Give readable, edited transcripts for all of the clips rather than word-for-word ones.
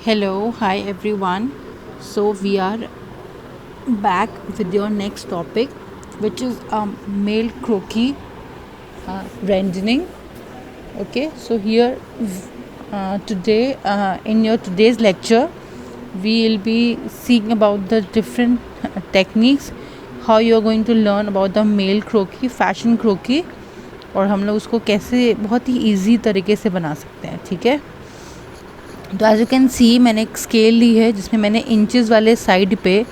Hello, hi everyone. So we are back with your next topic, which is male croquis rendering. Okay, so here today in your today's lecture, we will be seeing about the different techniques, how you are going to learn about the male croquis, fashion croquis, और हम लोग उसको कैसे बहुत ही easy तरीके से बना सकते हैं. ठीक है. तो एज यू कैन सी मैंने एक स्केल ली है जिसमें मैंने इंचेस वाले साइड पे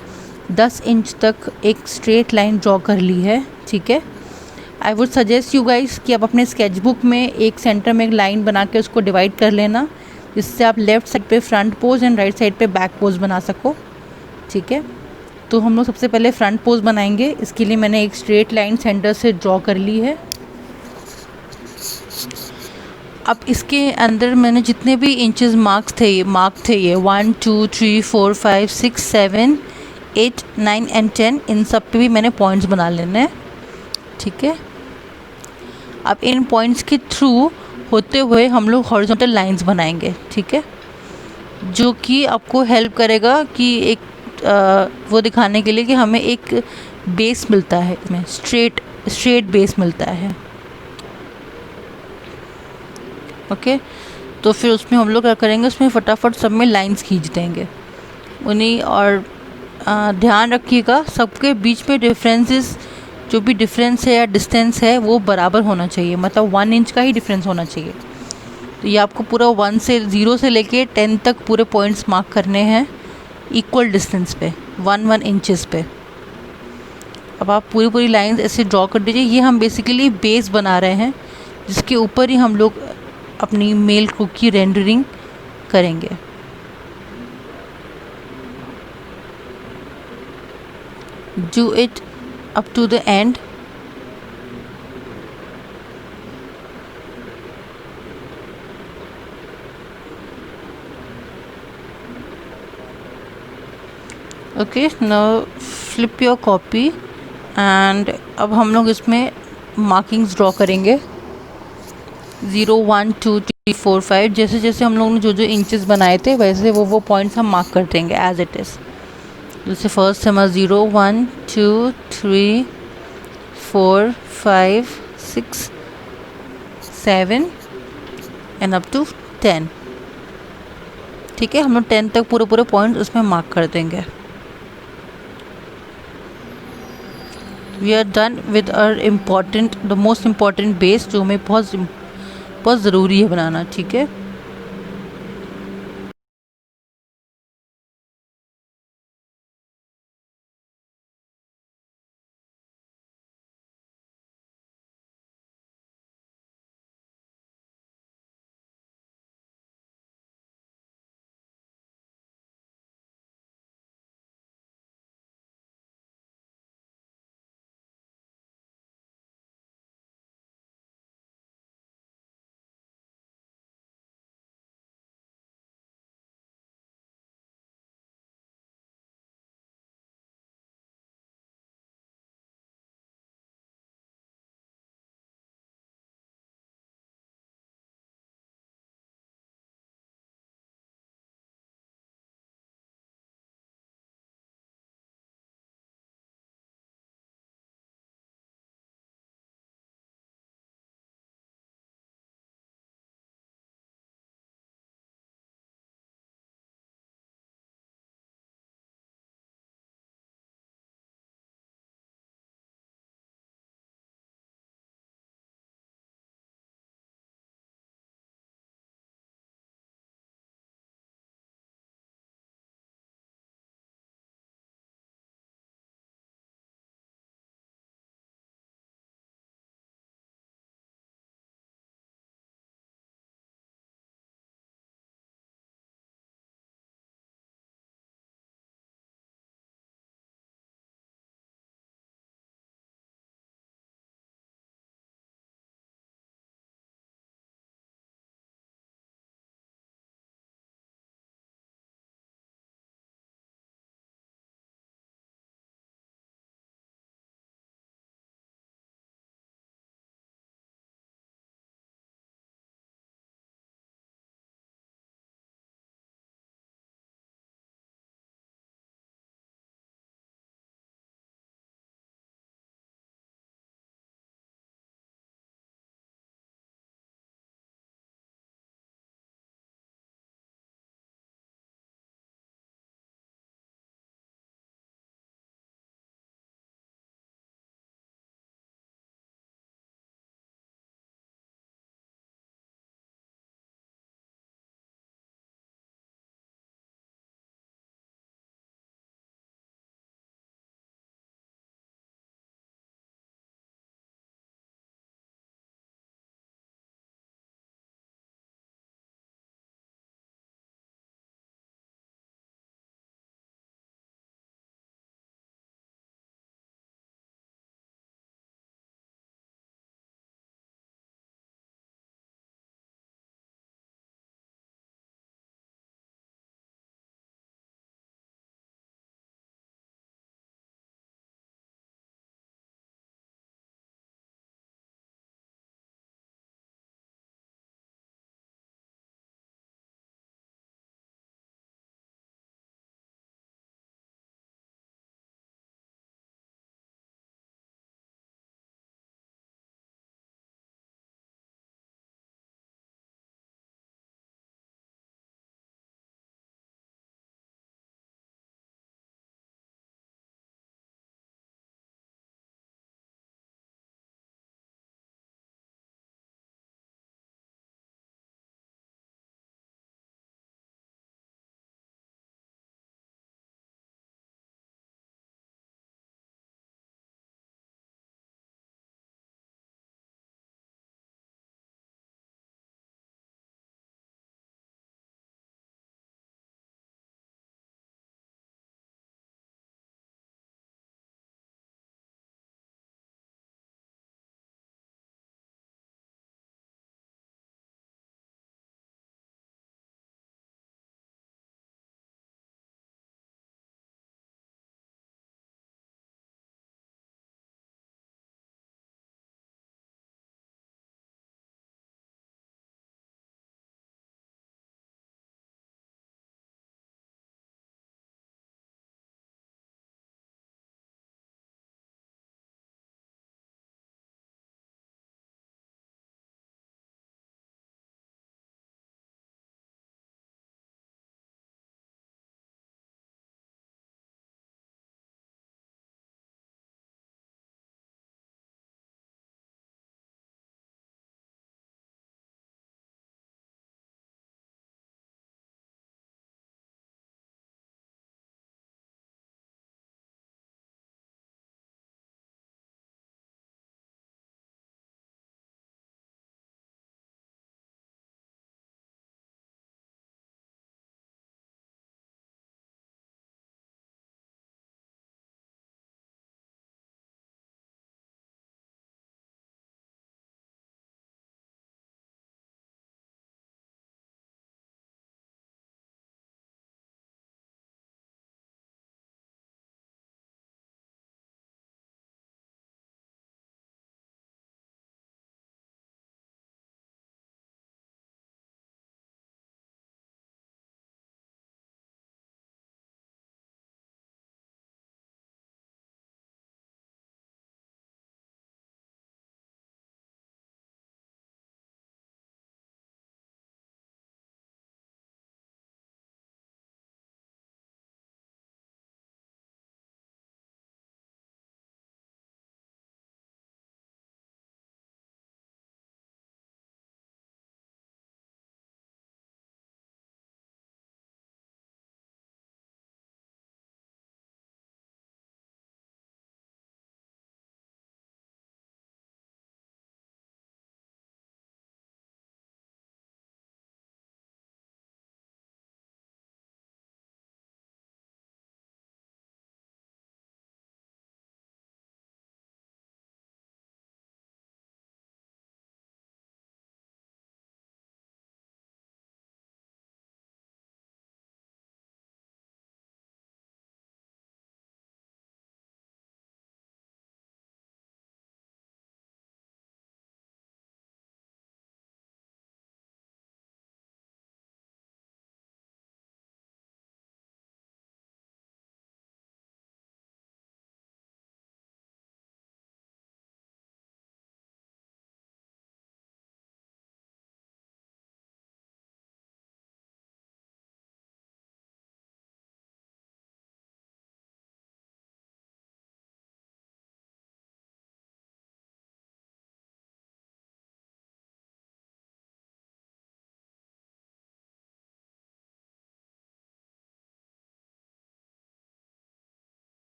10 इंच तक एक स्ट्रेट लाइन ड्रॉ कर ली है. ठीक है. I would suggest you guys कि आप अपने स्केच बुक में एक सेंटर में एक लाइन बना के उसको डिवाइड कर लेना, जिससे आप लेफ्ट साइड पे front pose and right side पे बैक पोज बना सको. ठीक है. तो हम लोग सबसे पहले फ्रंट पोज बनाएंगे. इसके लिए मैंने एक स्ट्रेट लाइन सेंटर से ड्रॉ कर ली है. अब इसके अंदर मैंने जितने भी इंचेस मार्क थे ये 1 2 3 4 5 6 7 8 9 एंड 10, इन सब पे भी मैंने पॉइंट्स बना लेने हैं. ठीक है. अब इन पॉइंट्स के थ्रू होते हुए हम लोग हॉरिजॉन्टल लाइंस बनाएंगे. ठीक है. जो कि आपको हेल्प करेगा कि एक वो दिखाने के लिए कि हमें एक बेस मिलता है, इसमें स्ट्रेट बेस मिलता है. ओके. तो फिर उसमें हम लोग क्या करेंगे, उसमें फटाफट सब में लाइंस खींच देंगे उन्हीं. और ध्यान रखिएगा सबके बीच में डिफरेंसेस, जो भी डिफरेंस है या डिस्टेंस है वो बराबर होना चाहिए, मतलब 1 इंच का ही डिफरेंस होना चाहिए. तो ये आपको पूरा 0 से लेके 10 तक पूरे पॉइंट्स मार्क करने हैं इक्वल डिस्टेंस पे, 1 इंचेस पे. अब आप पूरी पूरी लाइंस ऐसे ड्रॉ कर दीजिए. ये हम बेसिकली बेस बना रहे हैं जिसके ऊपर ही हम लोग अपनी मेल कुकी रेंडरिंग करेंगे. Do it up to the end. Okay. Now flip your copy and अब हम लोग इसमें मार्किंग्स ड्रॉ करेंगे. 0 1 2 3 4 5, जैसे जैसे हम लोगों ने जो जो इंचेस बनाए थे वैसे वो पॉइंट्स हम मार्क कर देंगे एज इट इज़. जैसे फर्स्ट हमारा 0 1 2 3 4 5 6 7 एंड अप टू 10. ठीक है. हम लोग 10 तक पूरे पूरे पॉइंट्स उसमें मार्क कर देंगे. We are done with our important, the most important base, जो हमें बहुत बहुत ज़रूरी है बनाना. ठीक है.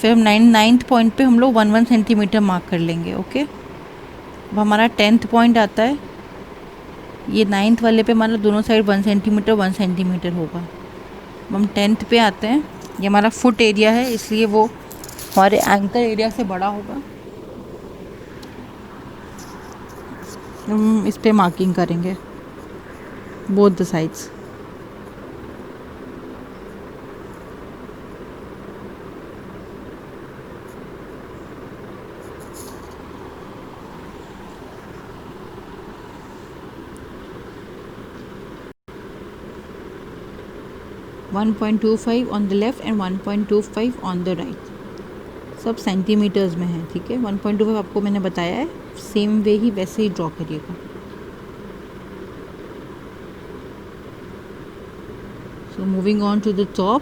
फिर हम नाइन्थ पॉइंट पे हम लोग 1 सेंटीमीटर मार्क कर लेंगे। ओके, अब हमारा 10th पॉइंट आता है। ये 9th वाले पे हमारा दोनों साइड 1 सेंटीमीटर होगा। अब हम 10th पे आते हैं। ये हमारा फुट एरिया है, इसलिए वो हमारे एंकल एरिया से बड़ा होगा। हम इस पे मार्किंग करेंगे both the sides. One 1.25 on the left and 1.25 on the right. सब सेंटीमीटर्स में है, ठीक है। 1.25 आपको मैंने बताया है, सेम वे ही वैसे ही ड्रॉ करिएगा। So moving on to the top,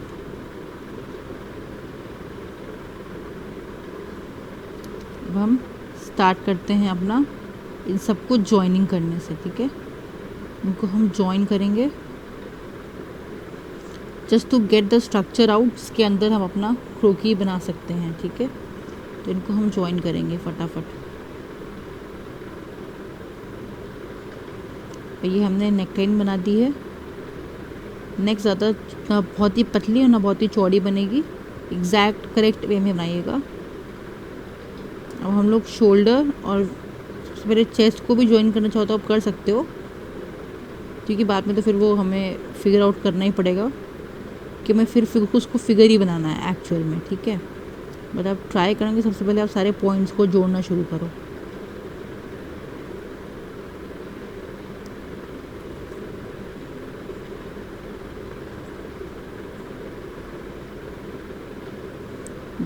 अब हम स्टार्ट करते हैं अपना इन सबको जॉइनिंग करने से, ठीक है। इनको हम जॉइन करेंगे just to get the structure out, जिसके अंदर हम अपना क्रोकी बना सकते हैं, ठीक है। तो इनको हम जॉइन करेंगे फटाफट। तो ये हमने नेकलाइन बना दी है। नेक ज़्यादा ना बहुत ही पतली और ना बहुत ही चौड़ी बनेगी, एग्जैक्ट करेक्ट वे में बनाइएगा। अब हम लोग शोल्डर और सबसे पहले चेस्ट को भी ज्वाइन करना चाहो तो आप कर सकते हो, क्योंकि बाद में तो फिर वो हमें फिगर आउट करना ही पड़ेगा कि मैं फिर उसको फिगर ही बनाना है एक्चुअल में, ठीक है। बट आप ट्राई करेंगे सबसे पहले आप सारे पॉइंट्स को जोड़ना शुरू करो।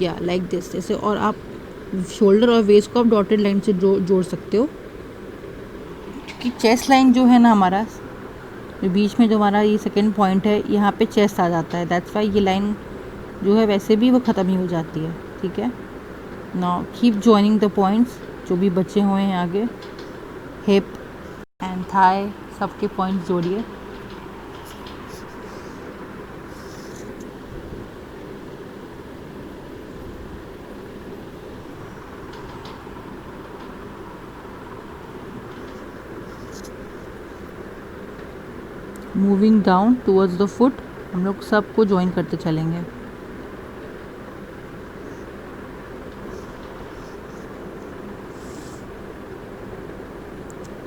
या लाइक दिस जैसे, और आप शोल्डर और वेस्ट को आप डॉटेड लाइन से जोड़ सकते हो, क्योंकि चेस्ट लाइन जो है ना हमारा, जो बीच में जो हमारा ये सेकंड पॉइंट है, यहाँ पे चेस्ट आ जाता है। दैट्स वाई ये लाइन जो है वैसे भी वो ख़त्म ही हो जाती है, ठीक है। Now keep joining the points जो भी बचे हुए हैं आगे, हिप एंड थाई सबके पॉइंट्स जोड़िए। Moving down towards the foot, हम लोग सबको ज्वाइन करते चलेंगे।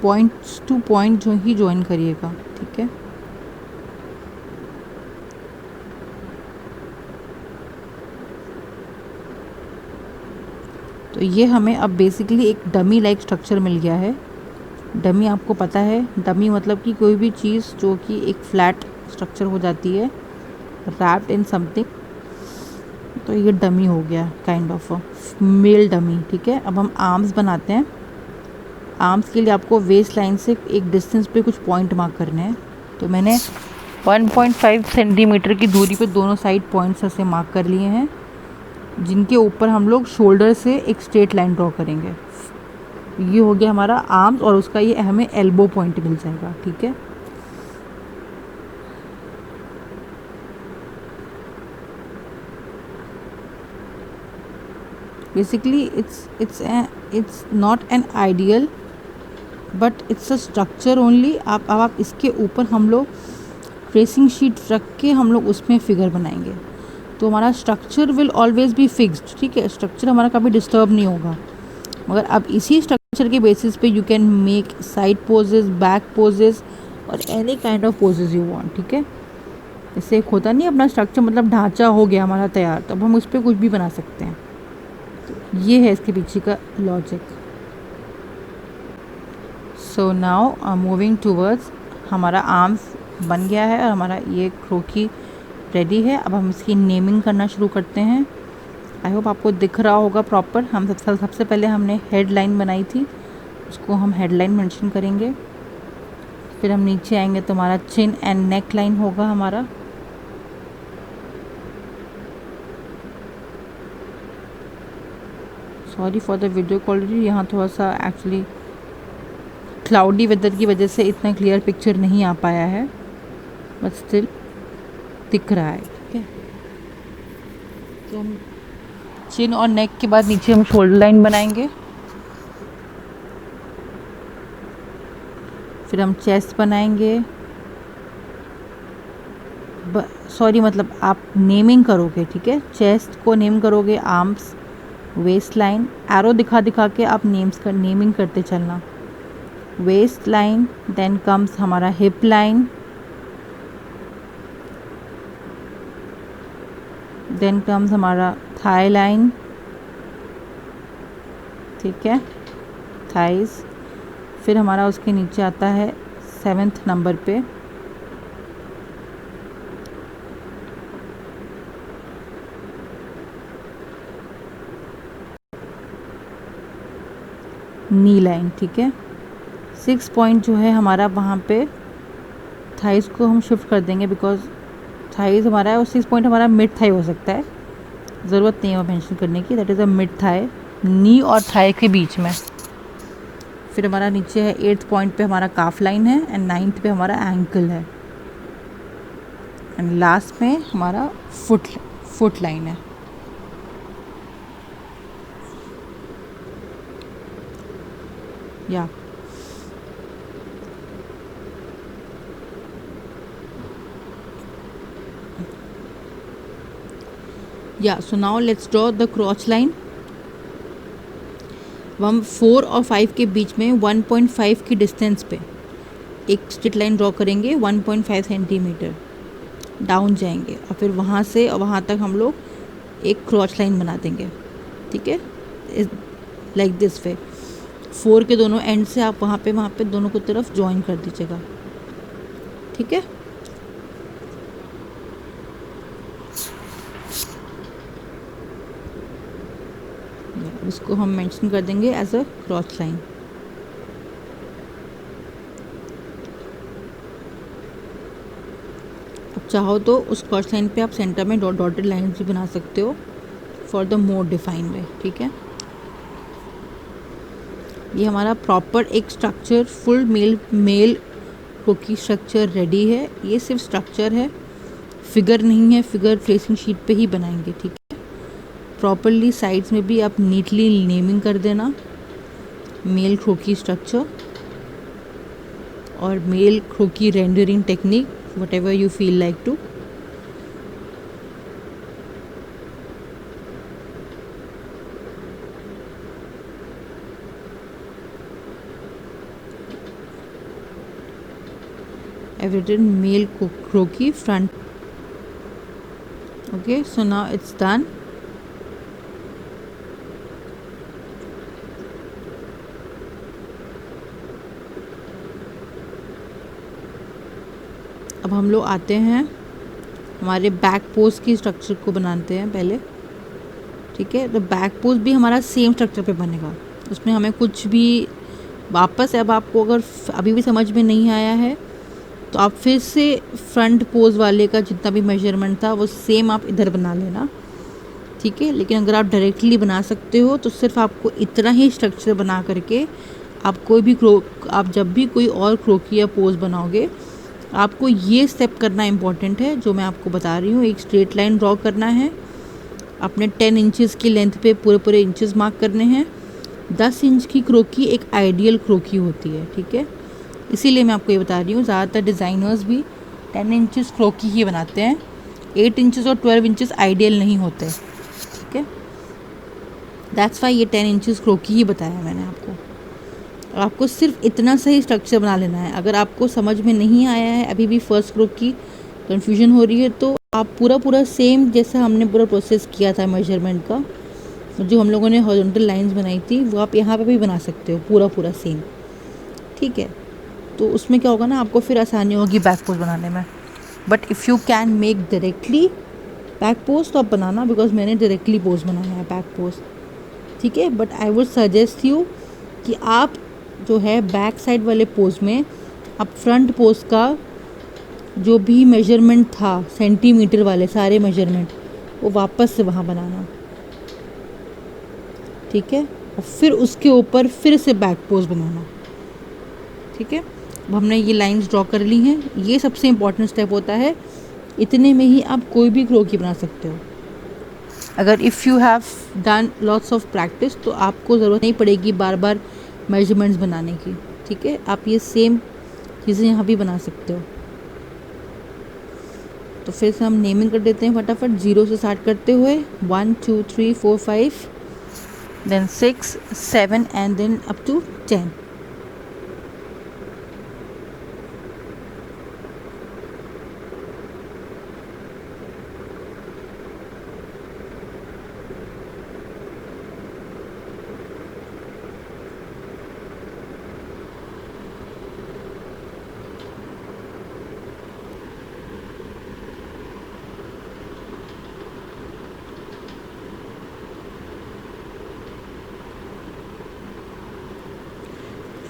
पॉइंट्स टू पॉइंट जो ही ज्वाइन करिएगा, ठीक है। तो ये हमें अब बेसिकली एक डमी लाइक स्ट्रक्चर मिल गया है। डमी आपको पता है, डमी मतलब कि कोई भी चीज़ जो कि एक फ्लैट स्ट्रक्चर हो जाती है, रैप्ड इन समथिंग, तो ये डमी हो गया, काइंड ऑफ मेल डमी, ठीक है। अब हम आर्म्स बनाते हैं। आर्म्स के लिए आपको वेस्ट लाइन से एक डिस्टेंस पे कुछ पॉइंट मार्क करने हैं। तो मैंने 1.5 सेंटीमीटर की दूरी पे दोनों साइड पॉइंट्स ऐसे मार्क कर लिए हैं, जिनके ऊपर हम लोग शोल्डर से एक स्ट्रेट लाइन ड्रॉ करेंगे। ये हो गया हमारा आर्म्स, और उसका ये हमें एल्बो पॉइंट मिल जाएगा, ठीक है। Basically it's not an ideal, but it's a structure only. आप इसके ऊपर हम लोग ट्रेसिंग शीट रख के हम लोग उसमें फिगर बनाएंगे, तो हमारा structure will always be fixed, ठीक है। स्ट्रक्चर हमारा कभी डिस्टर्ब नहीं होगा। मगर अब इसी स्ट्रक्चर के बेसिस पे you can make side poses, back poses और any kind of poses you want, ठीक है। जैसे एक होता नहीं अपना स्ट्रक्चर, मतलब ढांचा हो गया हमारा तैयार, तो अब हम उस पर कुछ भी बना सकते हैं। तो ये है इसके पीछे का logic. So now moving towards, हमारा आर्म्स बन गया है और हमारा ये क्रोकी रेडी है। अब हम इसकी नेमिंग करना शुरू करते हैं। आई होप आपको दिख रहा होगा प्रॉपर। हम सबसे पहले हमने हेड लाइन बनाई थी, उसको हम हेड लाइन मेंशन करेंगे। फिर हम नीचे आएंगे तो हमारा चिन एंड नेक लाइन होगा हमारा। Sorry for the video quality, यहाँ थोड़ा सा एक्चुअली क्लाउडी वेदर की वजह से इतना क्लियर पिक्चर नहीं आ पाया है, बट स्टिल दिख रहा है, ठीक है। तो हम चिन और नेक के बाद नीचे हम शोल्डर लाइन बनाएंगे, फिर हम चेस्ट बनाएंगे। सॉरी मतलब आप नेमिंग करोगे, ठीक है, चेस्ट को नेम करोगे, आर्म्स, वेस्ट लाइन, एरो दिखा दिखा के आप नेमिंग करते चलना। वेस्ट लाइन, देन कम्स हमारा हिप लाइन, देन कम्स हमारा थाई लाइन, ठीक है, थाइज। फिर हमारा उसके नीचे आता है 7th नंबर पे नी लाइन, ठीक है। 6 पॉइंट जो है हमारा वहाँ पे थाइज को हम शिफ्ट कर देंगे, बिकॉज थाइज हमारा है और 6 पॉइंट हमारा मिड थाई हो सकता है, ज़रूरत नहीं है वो मेंशन करने की। That is a mid thigh, knee और थाई के बीच में। फिर हमारा नीचे है 8th पॉइंट पे हमारा काफ लाइन है, एंड 9th पे हमारा एंकल है, एंड लास्ट में हमारा फुट लाइन है। So now let's draw the crotch line. हम 4 और 5 के बीच में 1.5 की डिस्टेंस पे एक स्ट्रेट लाइन ड्रॉ करेंगे, 1.5 सेंटीमीटर डाउन जाएंगे, और फिर वहाँ से और वहाँ तक हम लोग एक क्रॉच लाइन बना देंगे, ठीक है, लाइक दिस वे। 4 के दोनों एंड से आप वहाँ पे दोनों को तरफ ज्वाइन कर दीजिएगा, ठीक है। इसको हम मेंशन कर देंगे एज अ क्रॉच लाइन। अब चाहो तो उस क्रॉच लाइन पे आप सेंटर में डॉटेड लाइन्स भी बना सकते हो for the more define way, ठीक है। ये हमारा प्रॉपर एक structure full male croquis structure ready है। ये सिर्फ स्ट्रक्चर है, फिगर नहीं है, फिगर ट्रेसिंग शीट पे ही बनाएंगे, ठीक है। प्रॉपरली साइड्स में भी आप नीटली नेमिंग कर देना, मेल क्रोकी स्ट्रक्चर और male croquis rendering technique, whatever you feel like to. I've written male croquis front. Okay, so now it's done. अब हम लोग आते हैं हमारे बैक पोज की स्ट्रक्चर को बनाते हैं पहले, ठीक है। तो बैक पोज भी हमारा सेम स्ट्रक्चर पे बनेगा, उसमें हमें कुछ भी वापस, अब आपको अगर अभी भी समझ में नहीं आया है तो आप फिर से फ्रंट पोज वाले का जितना भी मेजरमेंट था वो सेम आप इधर बना लेना, ठीक है। लेकिन अगर आप डायरेक्टली बना सकते हो तो सिर्फ आपको इतना ही स्ट्रक्चर बना करके आप आप जब भी कोई और क्रोकी या पोज बनाओगे, आपको ये स्टेप करना इम्पॉर्टेंट है जो मैं आपको बता रही हूँ। एक स्ट्रेट लाइन ड्रॉ करना है, अपने 10 इंचज़ की लेंथ पे पूरे इंचेस मार्क करने हैं। 10 इंच की क्रोकी एक आइडियल क्रोकी होती है, ठीक है, इसीलिए मैं आपको ये बता रही हूँ। ज़्यादातर डिज़ाइनर्स भी 10 इंचेस क्रोकी ही बनाते हैं, 8 इंचेस और 12 इंचेस आइडियल नहीं होते, ठीक है। दैट्स वाई ये 10 इंचेस क्रोकी ही बताया मैंने आपको। आपको सिर्फ इतना सही स्ट्रक्चर बना लेना है। अगर आपको समझ में नहीं आया है, अभी भी फर्स्ट क्रोक की कन्फ्यूजन हो रही है, तो आप पूरा सेम जैसा हमने पूरा प्रोसेस किया था मेजरमेंट का, जो हम लोगों ने हॉरिजॉन्टल लाइंस बनाई थी, वो आप यहाँ पे भी बना सकते हो पूरा सेम, ठीक है। तो उसमें क्या होगा ना, आपको फिर आसानी होगी बैक पोज बनाने में। But if you can make directly back pose तो आप बनाना, बिकॉज मैंने डायरेक्टली पोज बनाया है बैक पोज, ठीक है। But I would suggest you कि आप जो है बैक साइड वाले पोज में आप फ्रंट पोज का जो भी मेजरमेंट था सेंटीमीटर वाले सारे मेजरमेंट वो वापस से वहाँ बनाना, ठीक है, और फिर उसके ऊपर फिर से बैक पोज बनाना, ठीक है। अब हमने ये लाइंस ड्रॉ कर ली हैं, ये सबसे इम्पॉर्टेंट स्टेप होता है, इतने में ही आप कोई भी क्रोकी बना सकते हो। अगर if you have done lots of practice तो आपको ज़रूरत नहीं पड़ेगी बार बार मेजरमेंट्स बनाने की, ठीक है। आप ये सेम चीज़ें यहाँ भी बना सकते हो। तो फिर से हम नेमिंग कर देते हैं फटाफट, 0 से स्टार्ट करते हुए 1 2 3 4 5 then 6 7 and then up to 10।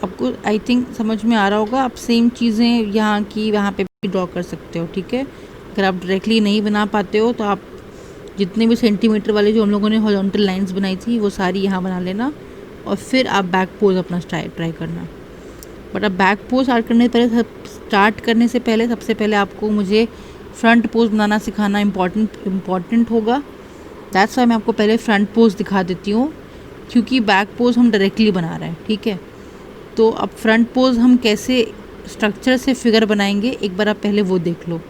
आपको आई थिंक समझ में आ रहा होगा। आप सेम चीज़ें यहाँ की वहाँ पे भी ड्रॉ कर सकते हो, ठीक है। अगर आप डायरेक्टली नहीं बना पाते हो तो आप जितने भी सेंटीमीटर वाले जो हम लोगों ने हॉरिजॉन्टल लाइंस बनाई थी वो सारी यहाँ बना लेना, और फिर आप बैक पोज अपना ट्राई करना। बट अब बैक पोज स्टार्ट करने से पहले सबसे पहले आपको मुझे फ्रंट पोज बनाना सिखाना इम्पॉर्टेंट होगा। दैट्स वाई मैं आपको पहले फ्रंट पोज दिखा देती हूँ, क्योंकि बैक पोज हम डायरेक्टली बना रहे हैं, ठीक है। तो अब फ्रंट पोज हम कैसे स्ट्रक्चर से फिगर बनाएंगे, एक बार आप पहले वो देख लो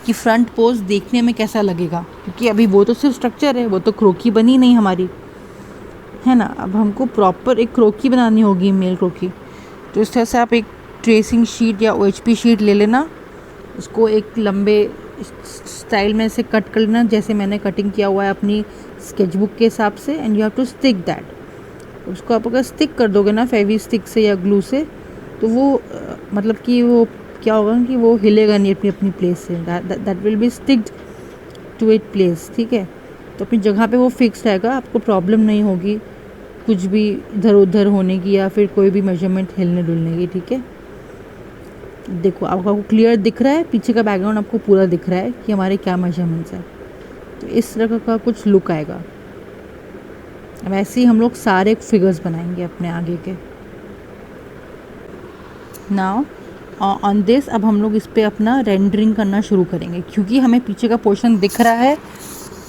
कि फ्रंट पोज देखने में कैसा लगेगा, क्योंकि अभी वो तो सिर्फ स्ट्रक्चर है, वो तो क्रोकी बनी नहीं हमारी, है ना। अब हमको प्रॉपर एक क्रोकी बनानी होगी, मेल क्रोकी। तो इस तरह से आप एक ट्रेसिंग शीट या OHP शीट ले लेना, उसको एक लंबे स्टाइल में से कट कर लेना, जैसे मैंने कटिंग किया हुआ है अपनी स्केचबुक के हिसाब से, and you have to stick that. उसको आप अगर स्टिक कर दोगे ना फेवी स्टिक से या ग्लू से, तो वो मतलब कि वो क्या होगा कि वो हिलेगा नहीं अपनी अपनी प्लेस से, that will be sticked to it place, ठीक है। तो अपनी जगह पे वो फिक्स रहेगा, आपको प्रॉब्लम नहीं होगी कुछ भी इधर उधर होने की या फिर कोई भी मेजरमेंट हिलने डुलने की, ठीक है। देखो आपको क्लियर दिख रहा है, पीछे का बैकग्राउंड आपको पूरा दिख रहा है कि हमारे क्या मेजरमेंट्स है। तो इस तरह का कुछ लुक आएगा। अब ऐसे ही हम लोग सारे फिगर्स बनाएंगे अपने आगे के। नाउ ऑन दिस अब हम लोग इस पर अपना रेंडरिंग करना शुरू करेंगे, क्योंकि हमें पीछे का पोर्शन दिख रहा है,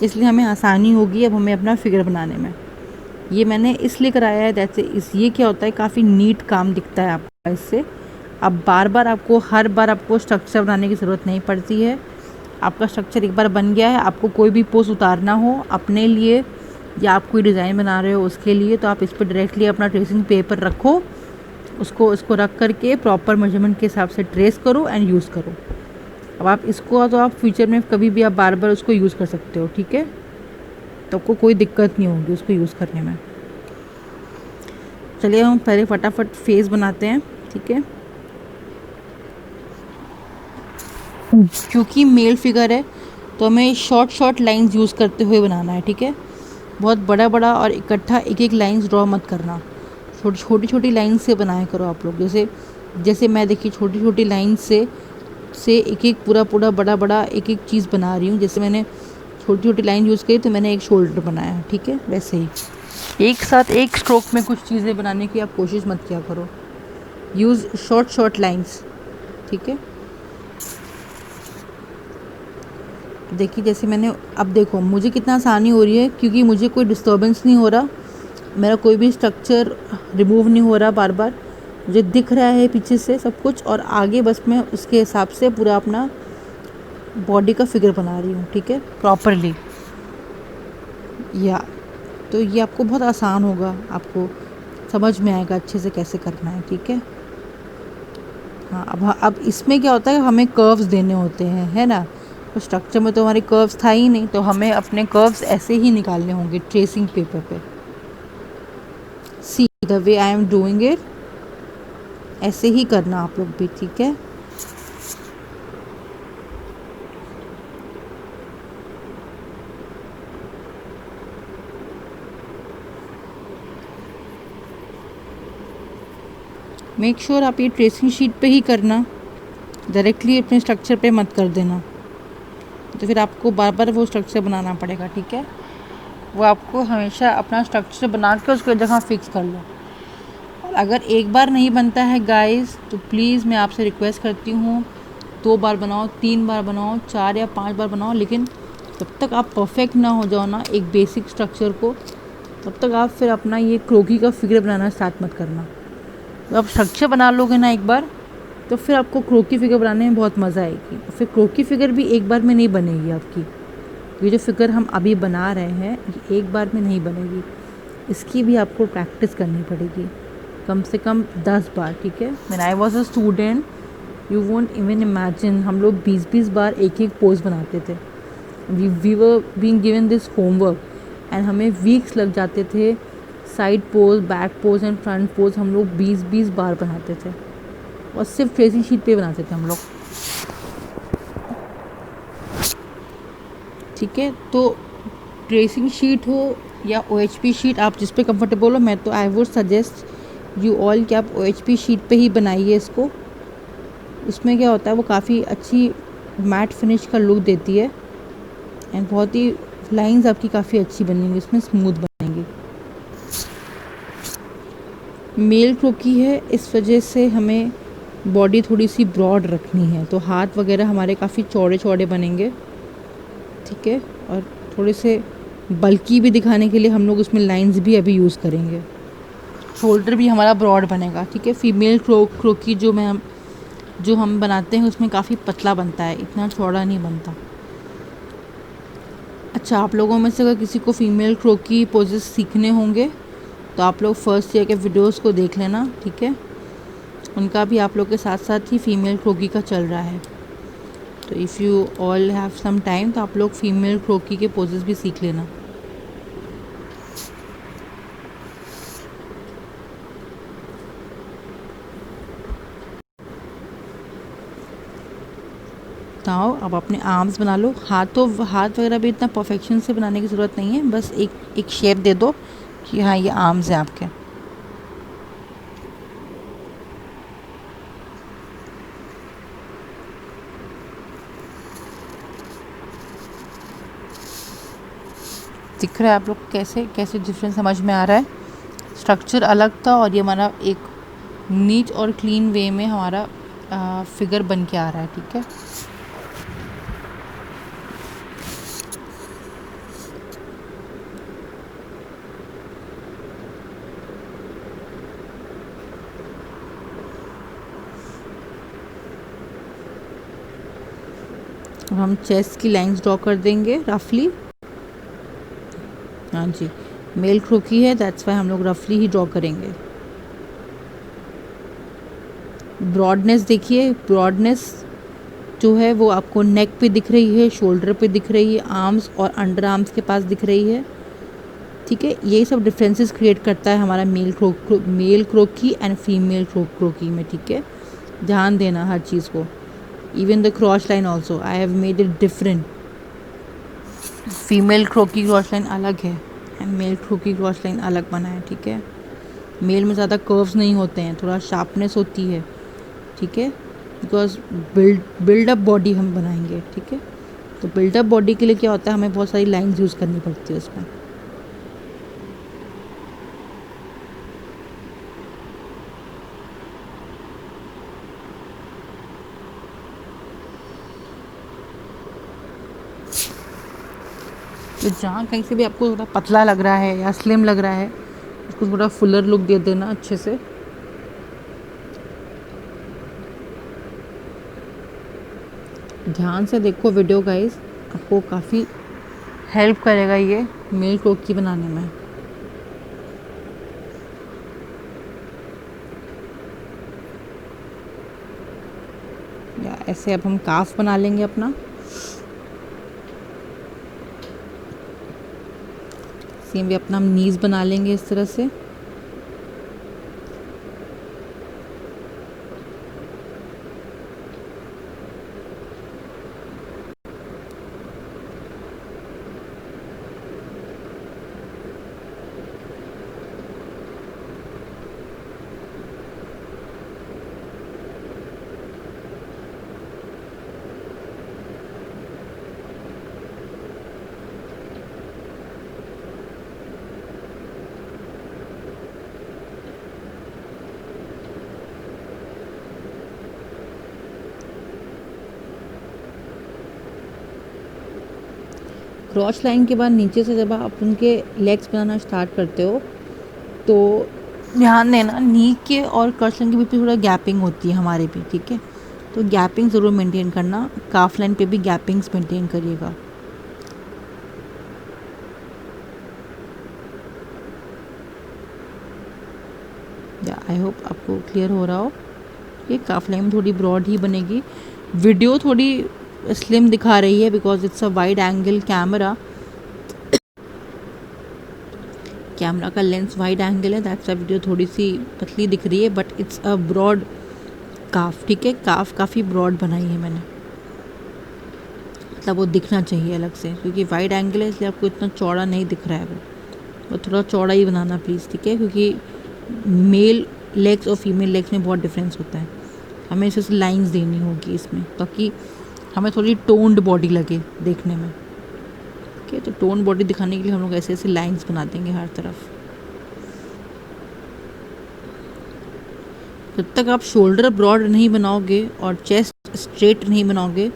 इसलिए हमें आसानी होगी अब हमें अपना फिगर बनाने में। ये मैंने इसलिए कराया है, जैसे ये क्या होता है, काफ़ी नीट काम दिखता है आपका इससे। अब हर बार आपको स्ट्रक्चर बनाने की ज़रूरत नहीं पड़ती है। आपका स्ट्रक्चर एक बार बन गया है, आपको कोई भी पोज उतारना हो अपने लिए या आप कोई डिज़ाइन बना रहे हो उसके लिए, तो आप इस पर डायरेक्टली अपना ट्रेसिंग पेपर रखो, उसको रख करके प्रॉपर मेजरमेंट के हिसाब से ट्रेस करो एंड यूज़ करो। अब आप इसको तो आप फ्यूचर में कभी भी आप बार बार उसको यूज़ कर सकते हो, ठीक है। तो आपको कोई दिक्कत नहीं होगी उसको यूज़ करने में। चलिए हम पहले फटाफट फेस बनाते हैं, ठीक है। क्योंकि मेल फिगर है तो हमें शॉर्ट लाइंस यूज़ करते हुए बनाना है, ठीक है। बहुत बड़ा बड़ा और इकट्ठा एक एक लाइंस ड्रॉ मत करना, छोटी लाइन से बनाया करो आप लोग। जैसे मैं देखिए छोटी लाइन से एक एक पूरा बड़ा एक एक चीज़ बना रही हूँ। जैसे मैंने छोटी लाइन यूज़ करी तो मैंने एक शोल्डर बनाया, ठीक है। वैसे ही एक साथ एक स्ट्रोक में कुछ चीज़ें बनाने की आप कोशिश मत किया करो, यूज़ शॉर्ट लाइंस, ठीक है। देखिए जैसे मैंने, अब देखो मुझे कितना आसानी हो रही है, क्योंकि मुझे कोई डिस्टर्बेंस नहीं हो रहा, मेरा कोई भी स्ट्रक्चर रिमूव नहीं हो रहा बार बार, मुझे दिख रहा है पीछे से सब कुछ, और आगे बस मैं उसके हिसाब से पूरा अपना बॉडी का फिगर बना रही हूँ, ठीक है, प्रॉपरली। या तो ये आपको बहुत आसान होगा, आपको समझ में आएगा अच्छे से कैसे करना है, ठीक है। हाँ, अब इसमें क्या होता है, हमें कर्व्स देने होते हैं, है ना। तो स्ट्रक्चर में तो हमारे कर्व्स था ही नहीं, तो हमें अपने कर्व्स ऐसे ही निकालने होंगे ट्रेसिंग पेपर पे। See the way I am doing it, ऐसे ही करना आप लोग भी, ठीक है। मेक श्योर आप ये ट्रेसिंग शीट पे ही करना, डायरेक्टली अपने स्ट्रक्चर पे मत कर देना, तो फिर आपको बार बार वो स्ट्रक्चर बनाना पड़ेगा, ठीक है। वो आपको हमेशा अपना स्ट्रक्चर बना के उसको जगह फिक्स कर लो। और अगर एक बार नहीं बनता है गाइस, तो प्लीज़ मैं आपसे रिक्वेस्ट करती हूँ 2 बार बनाओ, 3 बार बनाओ, 4 या 5 बार बनाओ, लेकिन जब तक आप परफेक्ट ना हो जाओ ना एक बेसिक स्ट्रक्चर को, तब तक आप फिर अपना ये क्रोकी का फिगर बनाना स्टार्ट मत करना। जब आप स्ट्रक्चर बना लोगे ना एक बार, तो फिर आपको क्रोकी फिगर बनाने में बहुत मज़ा आएगी। फिर क्रोकी फिगर भी एक बार में नहीं बनेगी आपकी। ये जो फिगर हम अभी बना रहे हैं ये एक बार में नहीं बनेगी, इसकी भी आपको प्रैक्टिस करनी पड़ेगी कम से कम 10 बार, ठीक है। When I was a student you won't even imagine, हम लोग 20-20 बार एक एक पोज बनाते थे। We were being given this homework and हमें वीक्स लग जाते थे। Side pose, back pose and front pose हम लोग 20-20 बार बनाते थे और सिर्फ ट्रेसिंग शीट पे बनाते थे हम लोग, ठीक है। तो ट्रेसिंग शीट हो या OHP शीट, आप जिस पे कंफर्टेबल हो, मैं तो I would suggest you all कि आप OHP शीट पे ही बनाइए इसको। उसमें क्या होता है वो काफ़ी अच्छी मैट फिनिश का लुक देती है एंड बहुत ही लाइंस आपकी काफ़ी अच्छी बनेंगी, इसमें स्मूथ बनेंगी। मेल क्रोकी है, इस वजह से हमें बॉडी थोड़ी सी ब्रॉड रखनी है, तो हाथ वगैरह हमारे काफ़ी चौड़े चौड़े बनेंगे, ठीक है। और थोड़े से बल्कि भी दिखाने के लिए हम लोग उसमें लाइंस भी अभी यूज़ करेंगे। शोल्डर भी हमारा ब्रॉड बनेगा, ठीक है। फीमेल क्रोकी जो हम बनाते हैं उसमें काफ़ी पतला बनता है, इतना चौड़ा नहीं बनता। अच्छा, आप लोगों में से अगर किसी को फीमेल क्रोकी पोजेस सीखने होंगे तो आप लोग फर्स्ट ईयर के वीडियोस को देख लेना, ठीक है। उनका भी आप लोग के साथ साथ ही फीमेल क्रोकी का चल रहा है, तो if you all have some time तो आप लोग फीमेल क्रोकी के पोजेस भी सीख लेना। आओ अब अपने आर्म्स बना लो। हाथ वगैरह भी इतना परफेक्शन से बनाने की ज़रूरत नहीं है, बस एक शेप दे दो कि हाँ ये आर्म्स हैं आपके। दिख रहा है आप लोग कैसे कैसे डिफरेंस समझ में आ रहा है। स्ट्रक्चर अलग था और ये हमारा एक नीट और क्लीन वे में हमारा फिगर बन के आ रहा है, ठीक है। अब हम चेस्ट की लाइंस ड्रॉ कर देंगे रफली। हाँ जी, मेल क्रोकी है, दैट्स वाई हम लोग रफली ही ड्रॉ करेंगे। ब्रॉडनेस देखिए, ब्रॉडनेस जो है वो आपको नेक पे दिख रही है, शोल्डर पे दिख रही है, आर्म्स और अंडर आर्म्स के पास दिख रही है, ठीक है। यही सब डिफरेंसेस क्रिएट करता है हमारा male croquis and female croquis में, ठीक है। ध्यान देना हर चीज़ को। Even the cross line also I have made it different. Female croquis cross line अलग है and male croquis cross line अलग बना है, ठीक है। मेल में ज़्यादा कर्व्स नहीं होते हैं, थोड़ा शार्पनेस होती है, ठीक है। बिकॉज बिल्डअप बॉडी हम बनाएंगे, ठीक है। तो बिल्डअप बॉडी के लिए क्या होता है, हमें बहुत सारी लाइंस यूज़ करनी पड़ती है उसमें। तो जहाँ कहीं से भी आपको थोड़ा पतला लग रहा है या स्लिम लग रहा है, उसको थोड़ा फुलर लुक दे देना अच्छे से। ध्यान से देखो वीडियो गाइस, आपको काफ़ी हेल्प करेगा ये मेल क्रोकी बनाने में। या ऐसे अब हम काफ बना लेंगे अपना। सेम भी अपना हम नीज बना लेंगे इस तरह से। क्रॉच लाइन के बाद नीचे से जब आप उनके लेग्स बनाना स्टार्ट करते हो तो ध्यान देना नी के और क्रॉच लाइन के बीच में थोड़ा गैपिंग होती है हमारे भी, ठीक है। तो गैपिंग ज़रूर मेंटेन करना, काफ लाइन पे भी गैपिंग्स मेंटेन करिएगा। या आई होप आपको क्लियर हो रहा हो। ये काफ लाइन थोड़ी ब्रॉड ही बनेगी। वीडियो थोड़ी स्लिम दिखा रही है because it's a wide angle camera. Camera का लेंस वाइड एंगल है, दैट्स वीडियो थोड़ी सी पतली दिख रही है, बट इट्स अ ब्रॉड काफ, ठीक है। काफ काफ़ी ब्रॉड बनाई है मैंने, मतलब वो दिखना चाहिए अलग से, क्योंकि वाइड एंगल है इसलिए आपको इतना चौड़ा नहीं दिख रहा है वो थोड़ा चौड़ा ही बनाना प्लीज़, ठीक है। क्योंकि मेल लेग्स और फीमेल लेग्स में बहुत डिफरेंस होता है। हमें इसे लाइंस देनी होगी इसमें ताकि हमें थोड़ी टोन्ड बॉडी लगे देखने में, ठीक है। तो टोन बॉडी दिखाने के लिए हम लोग ऐसे ऐसे लाइंस बना देंगे हर तरफ। जब तक आप शोल्डर ब्रॉड नहीं बनाओगे और चेस्ट स्ट्रेट नहीं बनाओगे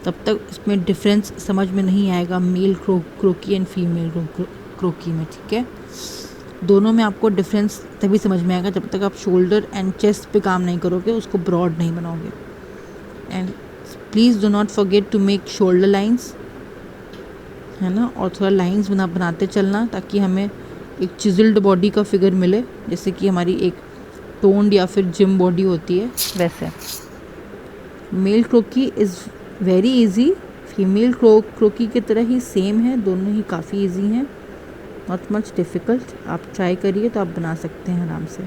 तब तक इसमें डिफरेंस समझ में नहीं आएगा mail croquis and female croquis में, ठीक है। दोनों में आपको डिफरेंस तभी समझ में आएगा जब तक आप शोल्डर एंड चेस्ट पे काम नहीं करोगे, उसको ब्रॉड नहीं बनाओगे। And please do not forget to make shoulder lines, है ना, और थोड़ा लाइंस बनाते चलना ताकि हमें एक चिजल्ड बॉडी का फिगर मिले, जैसे कि हमारी एक टोन्ड या फिर जिम बॉडी होती है वैसे। Male croquis is very easy, female croquis की तरह ही सेम है, दोनों ही काफ़ी इजी हैं, नॉट मच डिफ़िकल्ट। आप ट्राई करिए तो आप बना सकते हैं आराम से।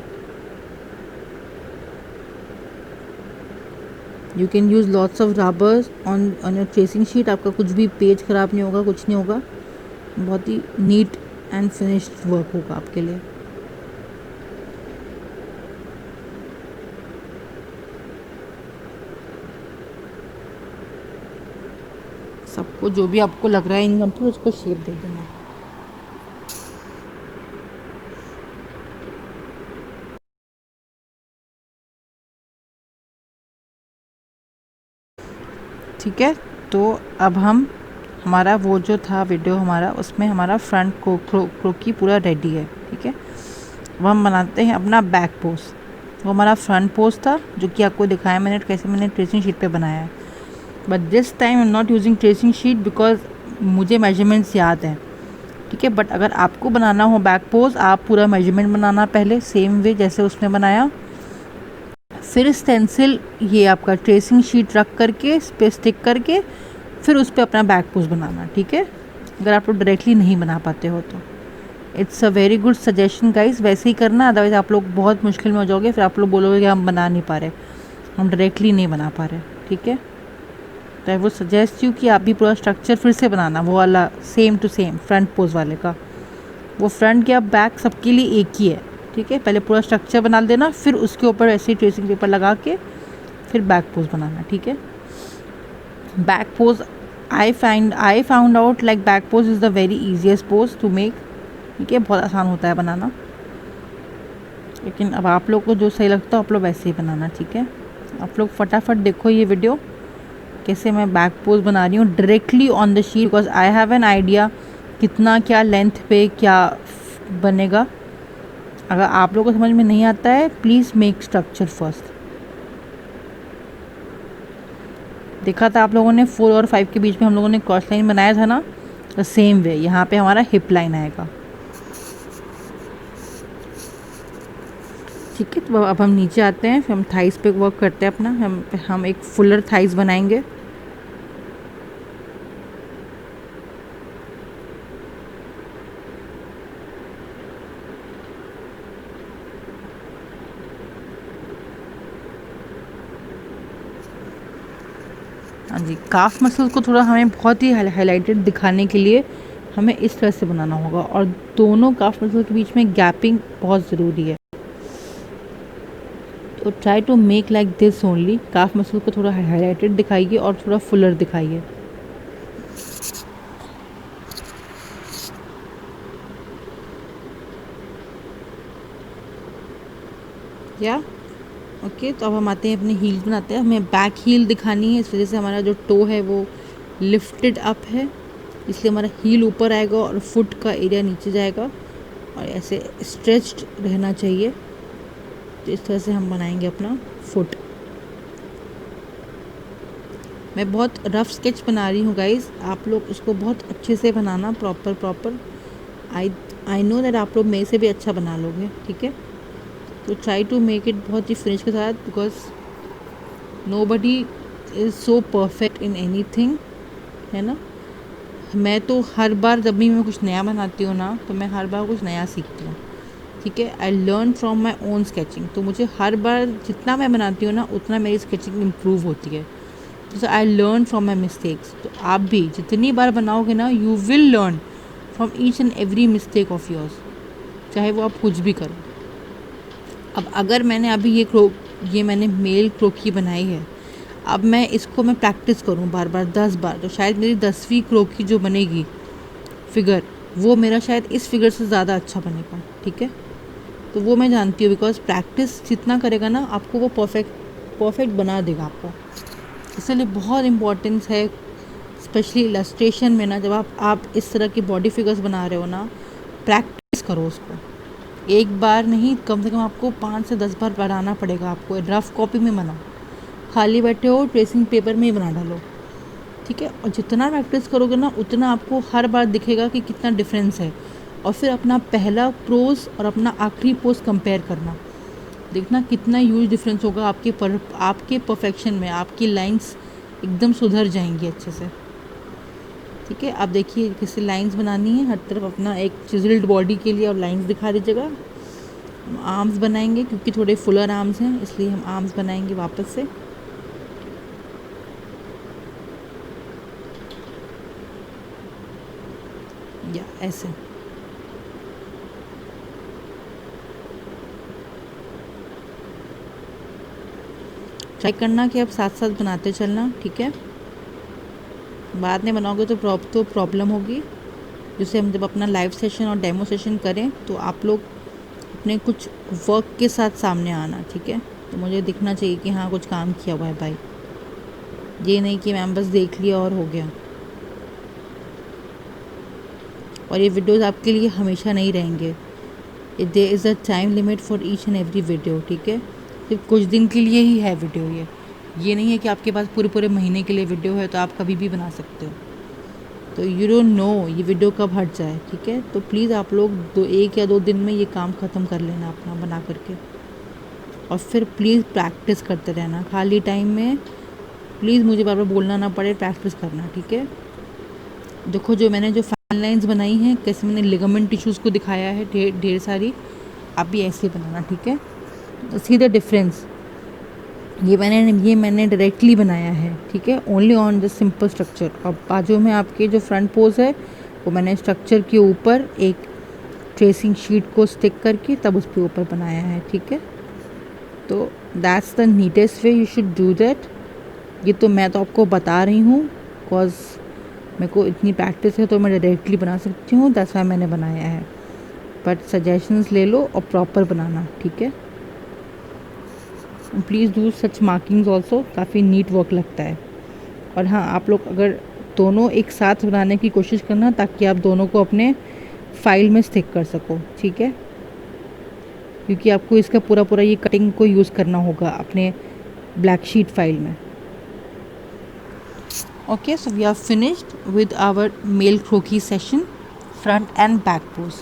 You can use lots of rubbers on your tracing sheet, आपका कुछ भी पेज ख़राब नहीं होगा, कुछ नहीं होगा, बहुत ही नीट एंड फिनिश्ड वर्क होगा आपके लिए। सबको जो भी आपको लग रहा है इनकम्प्लीट उसको शेप दे देना। ठीक है, तो अब हम हमारा वो जो था वीडियो हमारा, उसमें हमारा फ्रंट क्रोकी पूरा रेडी है, ठीक है। अब हम बनाते हैं अपना बैक पोज। वो हमारा फ्रंट पोज था जो कि आपको दिखाया मैंने कैसे मैंने ट्रेसिंग शीट पे बनाया है, but this time I am not using tracing sheet because मुझे मेजरमेंट्स याद हैं, ठीक है। बट अगर आपको बनाना हो बैक पोज, आप पूरा मेजरमेंट बनाना पहले सेम वे जैसे उसने बनाया, फिर स्टेंसिल ये आपका ट्रेसिंग शीट रख करके इस पे स्टिक करके फिर उस पर अपना बैक पोज बनाना, ठीक है। अगर आप लोग डायरेक्टली नहीं बना पाते हो तो it's a very good suggestion guys, वैसे ही करना, अदरवाइज़ आप लोग बहुत मुश्किल में हो जाओगे, फिर आप लोग बोलोगे कि हम बना नहीं पा रहे, हम डायरेक्टली नहीं बना पा रहे, ठीक है। तो आई वुड सजेस्ट यू कि आप भी पूरा स्ट्रक्चर फिर से बनाना, वो वाला same to same front pose वाले का। वो फ्रंट या बैक सबके लिए एक ही है, ठीक है। पहले पूरा स्ट्रक्चर बना देना, फिर उसके ऊपर ऐसे ही ट्रेसिंग पेपर लगा के फिर बैक पोज बनाना, ठीक है। Back pose I found out like back pose is the very easiest pose to make, ठीक है। बहुत आसान होता है बनाना, लेकिन अब आप लोग को जो सही लगता है आप लोग वैसे ही बनाना, ठीक है। आप लोग फटाफट देखो ये वीडियो कैसे मैं बैक पोज बना रही हूँ directly on the sheet, because I have an idea कितना क्या लेंथ पे क्या बनेगा। अगर आप लोगों को समझ में नहीं आता है प्लीज़ मेक स्ट्रक्चर फर्स्ट। देखा था आप लोगों ने 4 और 5 के बीच में हम लोगों ने क्रॉस लाइन बनाया था ना, द सेम वे यहाँ पे हमारा हिप लाइन आएगा, ठीक है। तो अब हम नीचे आते हैं, फिर हम थाइस पे वर्क करते हैं अपना, हम एक फुलर थाइस बनाएंगे। हाँ जी, काफ मसल्स को थोड़ा हमें बहुत ही हाईलाइटेड दिखाने के लिए हमें इस तरह से बनाना होगा, और दोनों काफ मसल के बीच में गैपिंग बहुत ज़रूरी है। तो try to make like this only, calf muscle को थोड़ा हाईलाइटेड दिखाइए और थोड़ा फुलर दिखाइए। या ओके, तो अब हम आते हैं अपने हील बनाते हैं। हमें बैक हील दिखानी है, इस वजह से हमारा जो टो है वो लिफ्टेड अप है, इसलिए हमारा हील ऊपर आएगा और फुट का एरिया नीचे जाएगा और ऐसे स्ट्रेच्ड रहना चाहिए। तो इस तरह से हम बनाएंगे अपना फुट। मैं बहुत रफ़ स्केच बना रही हूँ गाइस, आप लोग इसको बहुत अच्छे से बनाना, प्रॉपर। आई नो दैट आप लोग मेरे से भी अच्छा बना लोगे, ठीक है। तो ट्राई टू मेक इट बहुत ही फिनिश के साथ, because nobody is so perfect in any thing, है ना। मैं तो हर बार जब भी मैं कुछ नया बनाती हूँ ना, तो मैं हर बार कुछ नया सीखती हूँ, ठीक है। I learn from my own sketching. तो मुझे हर बार जितना मैं बनाती हूँ ना, उतना मेरी स्केचिंग इम्प्रूव होती है। तो I learn from my mistakes. तो आप भी जितनी बार बनाओगे ना, you will learn from each and every mistake of yours, चाहे वो आप कुछ भी करो। अब अगर मैंने अभी ये मैंने मेल क्रोकी बनाई है, अब मैं इसको मैं प्रैक्टिस करूँ बार बार 10 बार, तो शायद मेरी 10वीं क्रोकी जो बनेगी फिगर, वो मेरा शायद इस फिगर से ज़्यादा अच्छा बनेगा, ठीक है। तो वो मैं जानती हूँ, बिकॉज प्रैक्टिस जितना करेगा ना, आपको वो परफेक्ट बना देगा आपको। इसलिए बहुत इम्पोर्टेंस है, स्पेशली इलस्ट्रेशन में ना, जब आप इस तरह की बॉडी फिगर्स बना रहे हो ना, प्रैक्टिस करो उसको। एक बार नहीं, कम से कम आपको 5 से 10 बार बनाना पड़ेगा। आपको रफ़ कॉपी में बनाओ, खाली बैठे हो ट्रेसिंग पेपर में ही बना डालो, ठीक है। और जितना प्रैक्टिस करोगे ना, उतना आपको हर बार दिखेगा कि कितना डिफरेंस है। और फिर अपना पहला पोज और अपना आखिरी पोज कंपेयर करना, देखना कितना ह्यूज डिफरेंस होगा आपके परफेक्शन में। आपकी लाइंस एकदम सुधर जाएंगी अच्छे से, ठीक है। आप देखिए, किसी लाइंस बनानी है हर तरफ, अपना एक चिजल्ड बॉडी के लिए आप लाइंस दिखा दीजिएगा। आर्म्स बनाएंगे, क्योंकि थोड़े फुलर आर्म्स हैं, इसलिए हम आर्म्स बनाएंगे वापस से। या ऐसे ट्राई करना कि आप साथ साथ बनाते चलना, ठीक है। बाद में बनाओगे तो प्रॉब्लम होगी। जैसे हम जब अपना लाइव सेशन और डेमो सेशन करें, तो आप लोग अपने कुछ वर्क के साथ सामने आना, ठीक है। तो मुझे दिखना चाहिए कि हाँ, कुछ काम किया हुआ है भाई, ये नहीं कि मैम बस देख लिया और हो गया। और ये वीडियोस आपके लिए हमेशा नहीं रहेंगे, there is a time limit for each and every video, ठीक है। सिर्फ कुछ दिन के लिए ही है वीडियो ये नहीं है कि आपके पास पूरे महीने के लिए वीडियो है तो आप कभी भी बना सकते हो। तो यू डोंट नो ये वीडियो कब हट जाए, ठीक है। तो प्लीज़ आप लोग 1 या 2 दिन में ये काम ख़त्म कर लेना अपना बना करके, और फिर प्लीज़ प्रैक्टिस करते रहना खाली टाइम में। प्लीज़ मुझे बार बार बोलना ना पड़े, प्रैक्टिस करना, ठीक है। देखो, जो फाइन लाइंस बनाई हैं, कैसे मैंने लिगामेंट टिश्यूज़ को दिखाया है ढेर सारी, आप भी ऐसे बनाना, ठीक है। सी द डिफरेंस, ये मैंने डायरेक्टली बनाया है, ठीक है, only on the simple structure. और बाजू में आपके जो फ्रंट पोज है, वो मैंने स्ट्रक्चर के ऊपर एक ट्रेसिंग शीट को स्टिक करके तब उसके ऊपर बनाया है, ठीक है। तो that's the neatest way, you should do that. ये तो मैं तो आपको बता रही हूँ, बिकॉज मेरे को इतनी प्रैक्टिस है तो मैं डायरेक्टली बना सकती हूँ, दैट्स व्हाई मैंने बनाया है। बट सजेशंस ले लो और प्रॉपर बनाना, ठीक है। Please do such markings also, काफ़ी नीट वर्क लगता है। और हाँ, आप लोग अगर दोनों एक साथ बनाने की कोशिश करना, ताकि आप दोनों को अपने फाइल में स्टिक कर सको, ठीक है। क्योंकि आपको इसका पूरा ये कटिंग को यूज़ करना होगा अपने ब्लैक शीट फाइल में। Okay, so we are finished with our male croquis session, front and back pose.